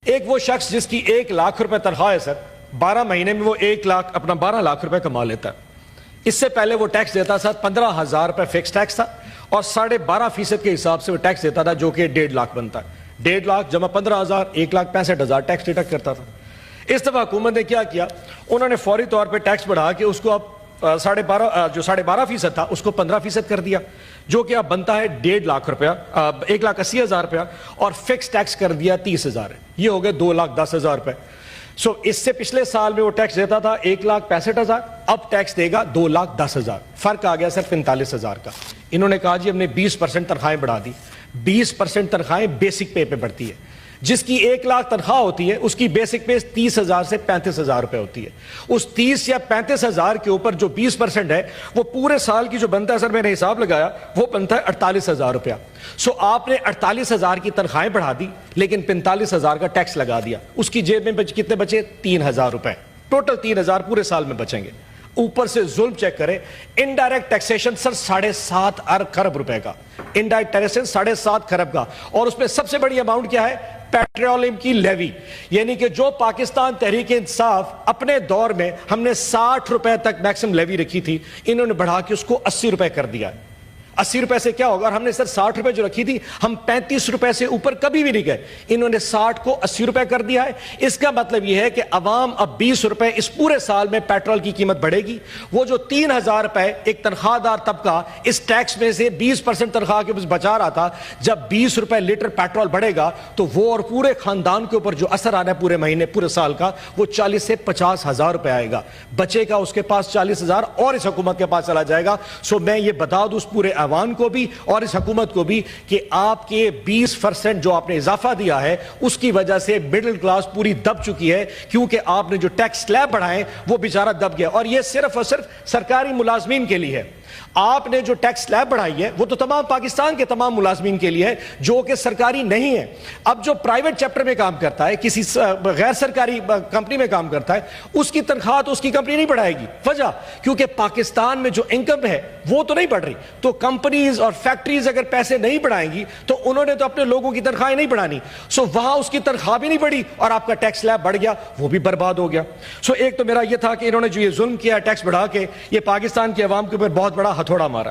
ایک وہ شخص جس کی 1,00,000 روپے تنخواہ ہے سر، 12 مہینے میں وہ 1,00,000 اپنا 12,00,000 روپے کما لیتا ہے۔ اس سے پہلے وہ ٹیکس دیتا سر 15,000 روپے فکس ٹیکس تھا، اور 12.5% کے حساب سے وہ ٹیکس دیتا تھا، جو کہ 1,50,000 بنتا ہے۔ 1,50,000 جمع 15,000، 1,65,000 ٹیکس ڈیڈکٹ کرتا تھا۔ اس دفعہ حکومت نے کیا کیا، انہوں نے فوری طور پہ ٹیکس بڑھا کے اس کو اب 12.5% تھا اس کو 15% کر دیا، جو کہ اب بنتا ہے 1,50,000 روپیہ، 1,80,000 روپیہ، اور فکس ٹیکس کر دیا 30,000 ہے، یہ ہو گئے 2,10,000 روپے۔ اس سے پچھلے سال میں وہ ٹیکس دیتا تھا 1,65,000، اب ٹیکس دے گا 2,10,000، فرق آ گیا سر 45,000 کا۔ انہوں نے کہا جی ہم نے 20% تنخواہیں بڑھا دی۔ 20% تنخواہیں بیسک پے پہ بڑھتی ہے، جس کی 1,00,000 تنخواہ ہوتی ہے اس کی بیسک پے 30,000 سے 35,000 روپے ہوتی ہے۔ اس 30 یا 35,000 کے اوپر جو 20% ہے وہ پورے سال کی جو بنتا ہے سر، میں نے حساب لگایا وہ بنتا ہے 48,000 روپیہ۔ آپ نے 48,000 کی تنخواہیں بڑھا دی لیکن 45,000 کا ٹیکس لگا دیا، اس کی جیب میں کتنے بچے؟ 3,000 روپے، ٹوٹل 3,000 پورے سال میں بچیں گے۔ اوپر سے ظلم چیک کریں، انڈائریکٹ ٹیکسیشن سر 7.5 ارب روپے کا، انڈائریکٹ ٹیکسیشن 7.5 ارب کا، اور اس میں سب سے بڑی اماؤنٹ کیا ہے؟ پیٹرولیم کی لیوی، یعنی کہ جو پاکستان تحریک انصاف اپنے دور میں ہم نے 60 روپے تک میکسم لیوی رکھی تھی، انہوں نے بڑھا کے اس کو 80 روپے کر دیا۔ 80 روپے سے کیا ہوگا؟ اور ہم نے سر 60 روپے جو رکھی تھی، ہم 35 روپے سے اوپر کبھی بھی نہیں گئے، انہوں نے 60 کو 80 روپے کر دیا ہے۔ اس کا مطلب یہ ہے کہ عوام اب 20 روپے اس پورے سال میں پیٹرول کی قیمت بڑھے گی۔ وہ جو 3,000 روپے ایک تنخواہ دار طبقہ اس ٹیکس میں سے 20% تنخواہ کے بچا رہا تھا، جب 20 روپے لیٹر پیٹرول بڑھے گا تو وہ اور پورے خاندان کے اوپر جو اثر آنا ہے پورے مہینے پورے سال کا، وہ 40 سے 50,000 روپے آئے گا، بچے گا اس کے پاس 40,000 اور اس حکومت کے پاس چلا جائے گا۔ میں یہ بتا دوں اس پورے ایوان کو بھی اور اس حکومت کو بھی کہ آپ کے 20% جو آپ نے اضافہ دیا ہے اس کی وجہ سے مڈل کلاس پوری دب چکی ہے، کیونکہ آپ نے جو ٹیکس سلیب بڑھائے وہ بیچارہ دب گیا، اور یہ صرف اور صرف سرکاری ملازمین کے لیے ہے۔ آپ نے جو ٹیکس سلیب بڑھائی ہے وہ تو تمام پاکستان کے تمام ملازمین کے لیے ہے جو کہ سرکاری نہیں ہے۔ اب جو پرائیویٹ چیپٹر میں کام کرتا ہے، کسی غیر سرکاری کمپنی میں کام کرتا ہے، اس کی تنخواہ تو اس کی کمپنی نہیں بڑھائے گی، وجہ کیونکہ پاکستان میں جو انکم ہے وہ تو نہیں بڑھ رہی، تو کمپنیز اور فیکٹریز اگر پیسے نہیں بڑھائیں گی تو انہوں نے تو اپنے لوگوں کی تنخواہیں نہیں بڑھانی، وہاں اس کی تنخواہ بھی نہیں بڑھی اور آپ کا ٹیکس سلیب بڑھ گیا، وہ بھی برباد ہو گیا۔ ایک تو میرا یہ تھا کہ انہوں نے جو یہ ظلم کیا ٹیکس بڑھا کے، یہ پاکستان کے عوام کے اوپر بہت بڑا ہتھوڑا مارا۔